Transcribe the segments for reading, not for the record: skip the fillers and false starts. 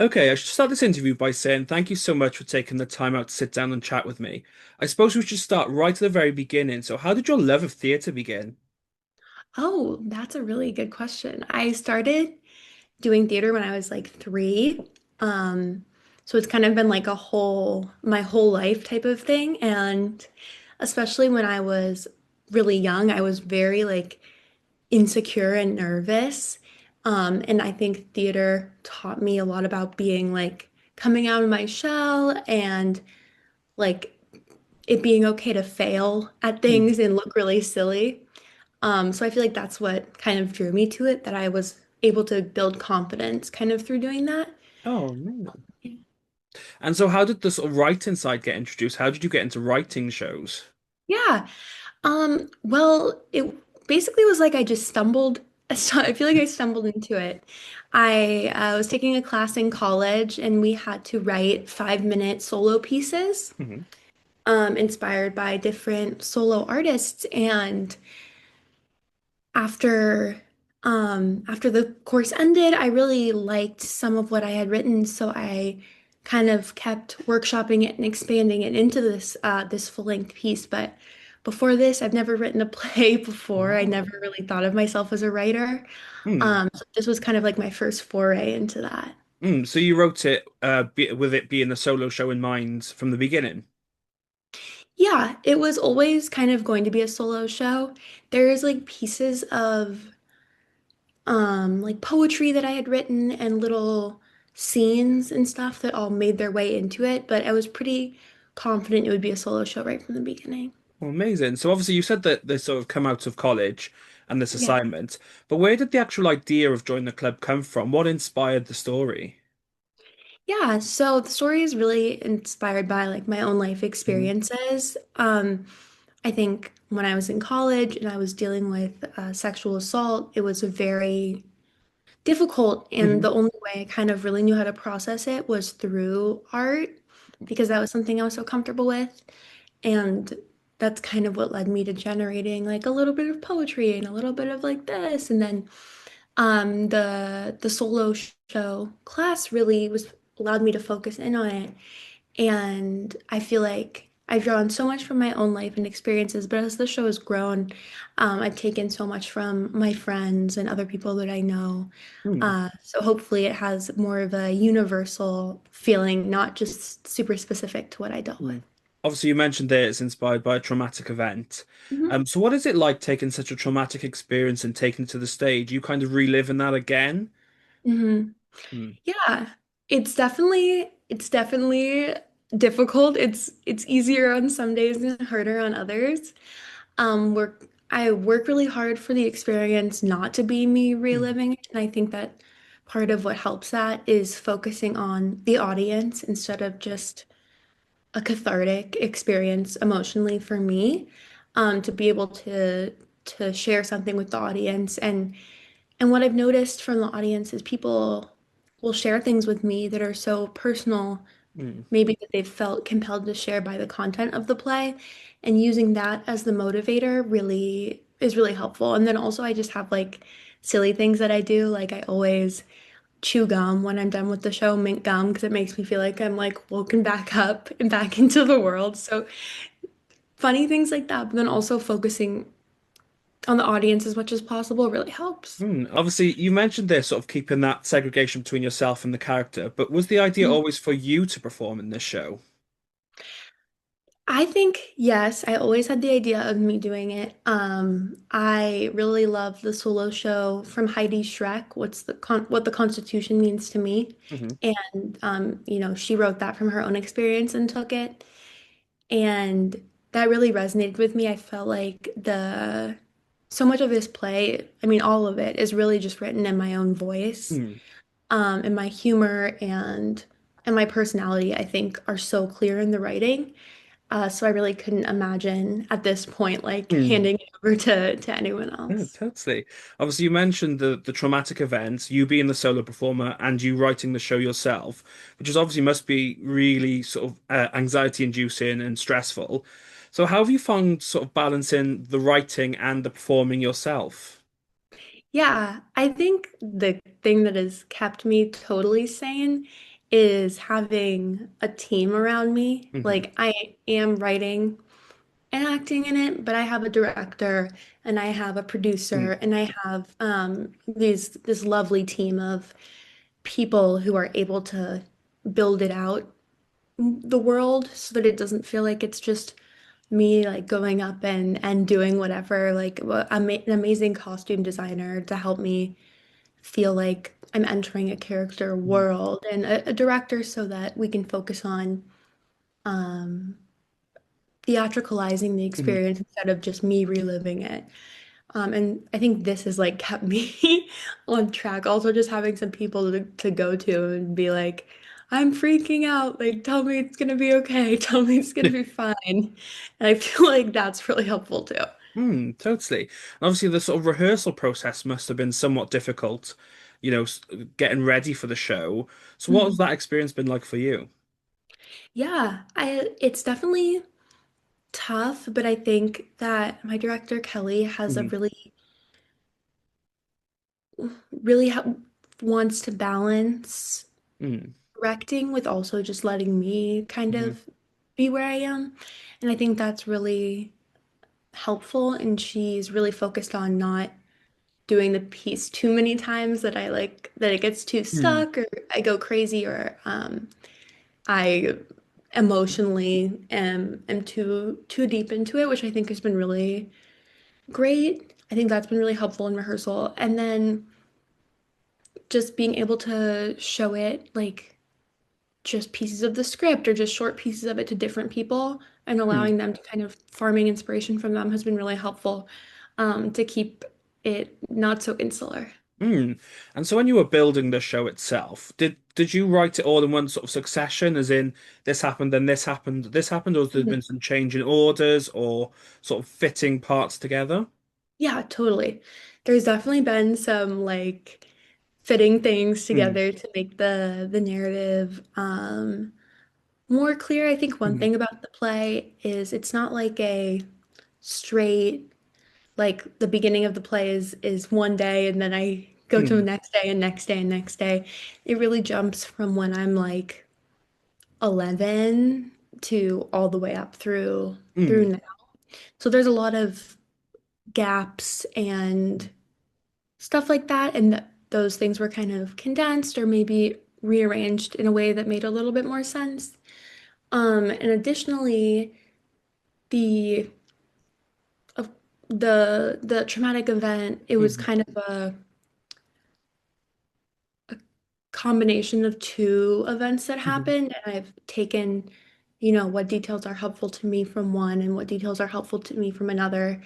Okay, I should start this interview by saying thank you so much for taking the time out to sit down and chat with me. I suppose we should start right at the very beginning. So, how did your love of theatre begin? Oh, that's a really good question. I started doing theater when I was like three. Um, so it's kind of been like my whole life type of thing. And especially when I was really young, I was very like insecure and nervous. And I think theater taught me a lot about being like coming out of my shell and like it being okay to fail at Hmm. things and look really silly. So I feel like that's what kind of drew me to it, that I was able to build confidence kind of through doing that. Oh, amazing. And so, how did the sort of writing side get introduced? How did you get into writing shows? Yeah. Well, it basically was like I just stumbled. I feel like I stumbled into it. I was taking a class in college and we had to write 5-minute solo pieces, Hmm. inspired by different solo artists. And after after the course ended, I really liked some of what I had written, so I kind of kept workshopping it and expanding it into this full-length piece. But before this, I've never written a play before. I Wow. never really thought of myself as a writer. Hmm. So this was kind of like my first foray into that. So you wrote it with it being a solo show in mind from the beginning. Yeah, it was always kind of going to be a solo show. There's like pieces of like poetry that I had written and little scenes and stuff that all made their way into it, but I was pretty confident it would be a solo show right from the beginning. Well, amazing. So obviously you said that they sort of come out of college and this Yeah. assignment, but where did the actual idea of joining the club come from? What inspired the story? Yeah, so the story is really inspired by like my own life Mhm. experiences. I think when I was in college and I was dealing with sexual assault, it was a very difficult, and Mhm. the only way I kind of really knew how to process it was through art because that was something I was so comfortable with. And that's kind of what led me to generating like a little bit of poetry and a little bit of like this. And then the solo show class really was allowed me to focus in on it. And I feel like I've drawn so much from my own life and experiences, but as the show has grown, I've taken so much from my friends and other people that I know. Hmm. So hopefully it has more of a universal feeling, not just super specific to what I dealt Hmm. with. Obviously, you mentioned that it's inspired by a traumatic event. Mhm. So what is it like taking such a traumatic experience and taking it to the stage? You kind of reliving that again? Mhm. Hmm. Yeah, it's definitely difficult. It's easier on some days and harder on others. Work I work really hard for the experience not to be me Hmm. reliving it, and I think that part of what helps that is focusing on the audience instead of just a cathartic experience emotionally for me. To be able to share something with the audience, and what I've noticed from the audience is people will share things with me that are so personal, Hmm. maybe that they've felt compelled to share by the content of the play. And using that as the motivator really is really helpful. And then also, I just have like silly things that I do. Like, I always chew gum when I'm done with the show, mint gum, because it makes me feel like I'm like woken back up and back into the world. So, funny things like that, but then also focusing on the audience as much as possible really helps. Obviously, you mentioned this sort of keeping that segregation between yourself and the character, but was the idea always for you to perform in this show? I think yes, I always had the idea of me doing it. I really love the solo show from Heidi Schreck, what the Constitution means to me. Hmm. And she wrote that from her own experience and took it. And that really resonated with me. I felt like the so much of this play, I mean all of it, is really just written in my own voice. Hmm. And my humor and my personality, I think, are so clear in the writing. So I really couldn't imagine at this point like Hmm. handing it over to anyone Yeah, else. totally. Obviously, you mentioned the traumatic events, you being the solo performer and you writing the show yourself, which is obviously must be really sort of anxiety inducing and stressful. So, how have you found sort of balancing the writing and the performing yourself? Yeah, I think the thing that has kept me totally sane is having a team around me. Hmm. Like I am writing and acting in it, but I have a director and I have a producer Mm. and I have this lovely team of people who are able to build it out the world so that it doesn't feel like it's just me like going up and doing whatever. Like an amazing costume designer to help me feel like I'm entering a character Mm. world, and a director so that we can focus on um, theatricalizing the Mhm. experience instead of just me reliving it. And I think this has like kept me on track. Also, just having some people to go to and be like, I'm freaking out. Like, tell me it's gonna be okay. Tell me it's gonna be fine. And I feel like that's really helpful too. Totally. And obviously, the sort of rehearsal process must have been somewhat difficult, getting ready for the show. So, what has Mhm. that experience been like for you? Yeah, I it's definitely tough, but I think that my director Kelly has a Hmm. really wants to balance Mm. directing with also just letting me kind Hmm. of be where I am. And I think that's really helpful. And she's really focused on not doing the piece too many times that I like that it gets too Mm. stuck or I go crazy or I emotionally am too deep into it, which I think has been really great. I think that's been really helpful in rehearsal. And then just being able to show it like just pieces of the script or just short pieces of it to different people and Mm. allowing them to kind of farming inspiration from them has been really helpful to keep it not so insular. Mm. And so, when you were building the show itself, did you write it all in one sort of succession, as in this happened, then this happened, or has there Mhm. been some change in orders or sort of fitting parts together? Yeah, totally. There's definitely been some like fitting things Mm. together to make the narrative more clear. I think one Mm. thing about the play is it's not like a straight like the beginning of the play is one day and then I go to the Mm. next day and next day and next day. It really jumps from when I'm like 11 to all the way up through Mm. now. So there's a lot of gaps and stuff like that and those things were kind of condensed or maybe rearranged in a way that made a little bit more sense. And additionally, the of the traumatic event, it was Mm. kind of a combination of two events that Mhm. happened, and I've taken, what details are helpful to me from one and what details are helpful to me from another.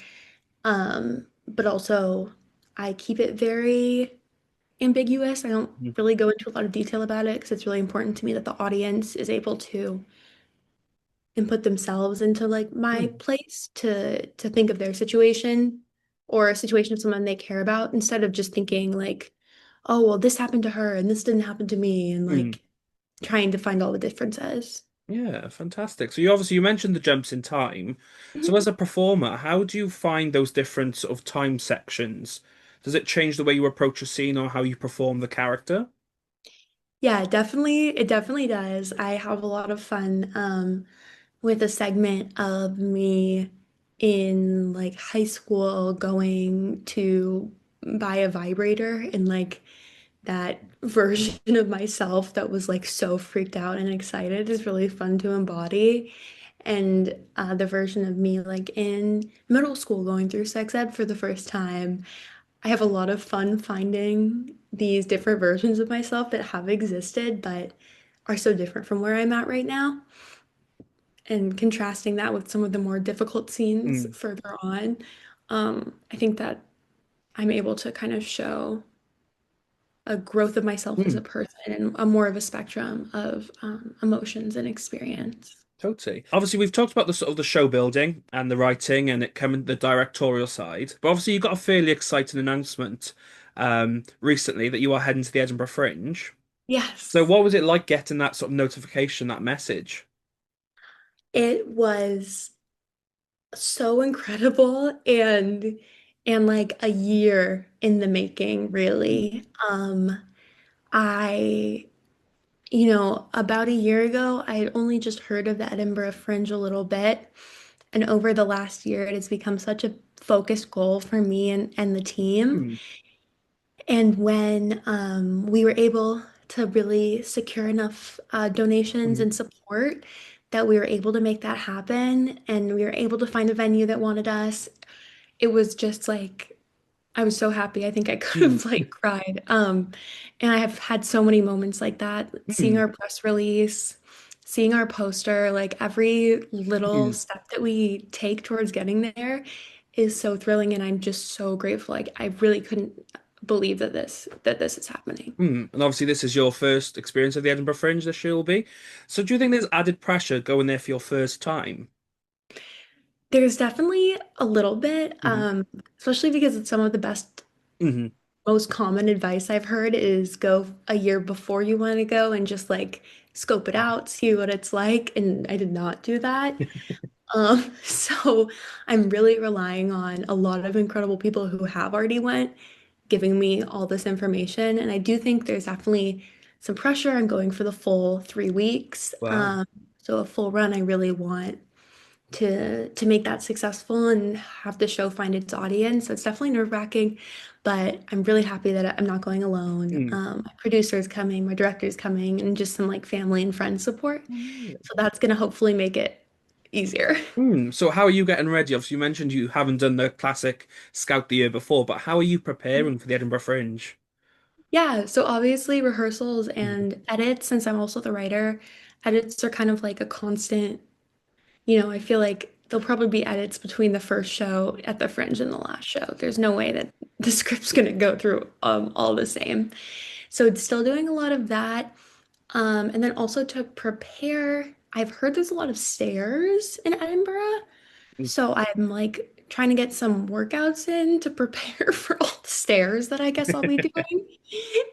But also I keep it very ambiguous. I don't Mhm. really go into a lot of detail about it because it's really important to me that the audience is able to input themselves into like my Mm. place to think of their situation or a situation of someone they care about instead of just thinking like, oh, well, this happened to her and this didn't happen to me and Mm. like trying to find all the differences. Yeah, fantastic. So you mentioned the jumps in time. So Mhm. as a performer, how do you find those different sort of time sections? Does it change the way you approach a scene or how you perform the character? Yeah, it definitely does. I have a lot of fun with a segment of me in like high school going to buy a vibrator and like that version of myself that was like so freaked out and excited is really fun to embody. And the version of me like in middle school going through sex ed for the first time, I have a lot of fun finding these different versions of myself that have existed but are so different from where I'm at right now and contrasting that with some of the more difficult scenes Mm. further on. I think that I'm able to kind of show a growth of myself as a Mm. person and a more of a spectrum of emotions and experience. Totally. Obviously, we've talked about the sort of the show building and the writing and it coming the directorial side. But obviously, you got a fairly exciting announcement recently that you are heading to the Edinburgh Fringe. So, Yes, what was it like getting that sort of notification, that message? it was so incredible. And and like a year in the making, Mm. really. I, about a year ago, I had only just heard of the Edinburgh Fringe a little bit. And over the last year, it has become such a focused goal for me and the team. Mm. And when we were able to really secure enough donations Mm. and support that we were able to make that happen, and we were able to find a venue that wanted us, it was just like I was so happy. I think I could Mm. have like cried. And I have had so many moments like that, seeing Mm. our press release, seeing our poster, like every little Mm. step that we take towards getting there is so thrilling, and I'm just so grateful. Like I really couldn't believe that this is happening. Mm. And obviously, this is your first experience of the Edinburgh Fringe, this year will be. So, do you think there's added pressure going there for your first time? There's definitely a little bit, Hmm. especially because it's some of the best, Hmm. most common advice I've heard is go a year before you want to go and just like scope it out, see what it's like. And I did not do that. So I'm really relying on a lot of incredible people who have already went, giving me all this information. And I do think there's definitely some pressure on going for the full 3 weeks. Wow. So a full run, I really want to make that successful and have the show find its audience. So it's definitely nerve-wracking, but I'm really happy that I'm not going alone. Mm. My producer is coming, my director is coming, and just some like family and friends support. So that's gonna hopefully make it easier. Mm. So, how are you getting ready? Obviously, you mentioned you haven't done the classic Scout the year before, but how are you preparing for the Edinburgh Fringe? Yeah, so obviously rehearsals Mm. and edits, since I'm also the writer, edits are kind of like a constant, I feel like there'll probably be edits between the first show at the Fringe and the last show. There's no way that the script's gonna go through all the same. So it's still doing a lot of that. And then also to prepare, I've heard there's a lot of stairs in Edinburgh. So I'm like trying to get some workouts in to prepare for all the stairs that I guess I'll be doing.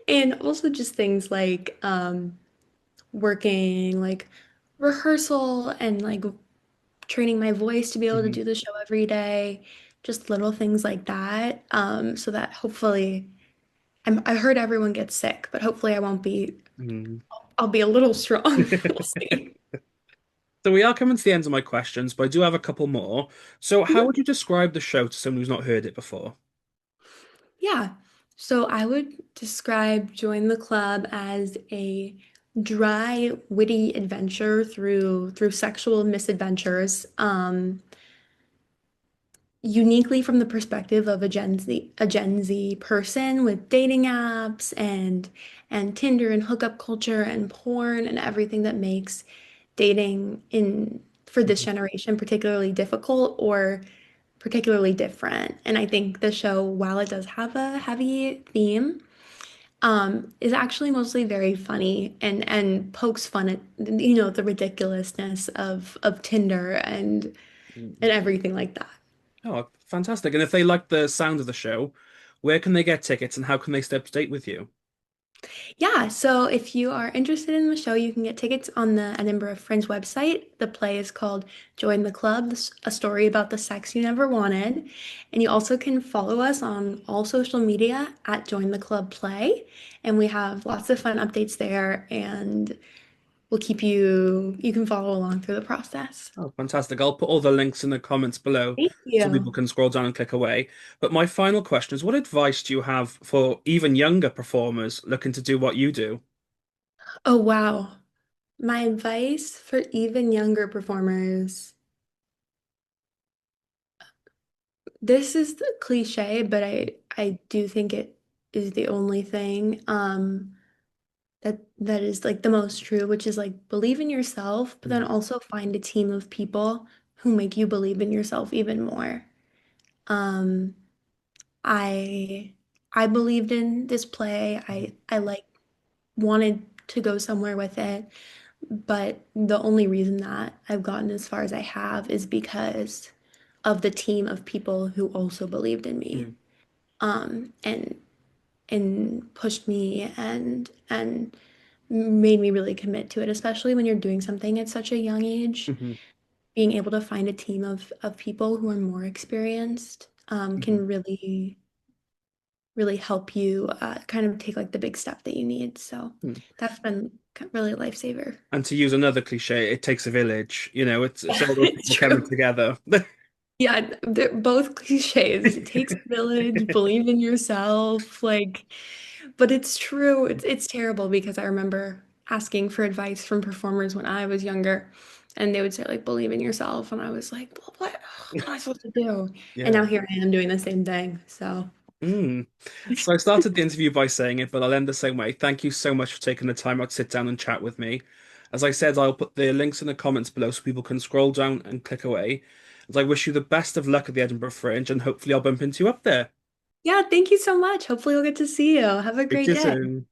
And also just things like working like rehearsal and like training my voice to be able to Mhm. do the show every day. Just little things like that. So that hopefully I heard everyone gets sick, but hopefully I won't be. Mhm. I'll be a little strong. We'll see. So we are coming to the end of my questions, but I do have a couple more. So how Mhm. would you describe the show to someone who's not heard it before? Yeah. So I would describe Join the Club as a dry, witty adventure through sexual misadventures. Uniquely from the perspective of a Gen Z person with dating apps and Tinder and hookup culture and porn and everything that makes dating in for this Mhm. generation particularly difficult or particularly different. And I think the show, while it does have a heavy theme, is actually mostly very funny and pokes fun at the ridiculousness of Tinder and Mhm. everything like that. Oh, fantastic. And if they like the sound of the show, where can they get tickets and how can they stay up to date with you? Yeah, so if you are interested in the show, you can get tickets on the Edinburgh Fringe website. The play is called Join the Club, a story about the sex you never wanted. And you also can follow us on all social media at Join the Club Play. And we have lots of fun updates there, and you can follow along through the process. Oh, fantastic. I'll put all the links in the comments below Thank so people you. can scroll down and click away. But my final question is, what advice do you have for even younger performers looking to do what you do? Oh, wow. My advice for even younger performers. This is the cliche, but I do think it is the only thing that is like the most true, which is like believe in yourself, but then Mhm. also find a team of people who make you believe in yourself even more. Um, I I believed in this play. I like wanted to go somewhere with it, but the only reason that I've gotten as far as I have is because of the team of people who also believed in me. Mhm. And pushed me and made me really commit to it, especially when you're doing something at such a young age. Mhm. Being able to find a team of people who are more experienced Mhm. can really help you kind of take like the big step that you need. So Mhm. that's been really a lifesaver. And to use another cliche, it takes a village. It's Yeah, all those it's people coming true. together. Yeah, they're both cliches. It takes a village, believe in yourself, like, but it's true. It's terrible because I remember asking for advice from performers when I was younger, and they would say like, believe in yourself, and I was like, well, what am I supposed to do? And Yeah. now here I am doing the same thing. So Mm. So I started the interview by saying it, but I'll end the same way. Thank you so much for taking the time out to sit down and chat with me. As I said, I'll put the links in the comments below so people can scroll down and click away. As I wish you the best of luck at the Edinburgh Fringe, and hopefully I'll bump into you up there. yeah, thank you so much. Hopefully we'll get to see you. Have a Speak great to you day. soon.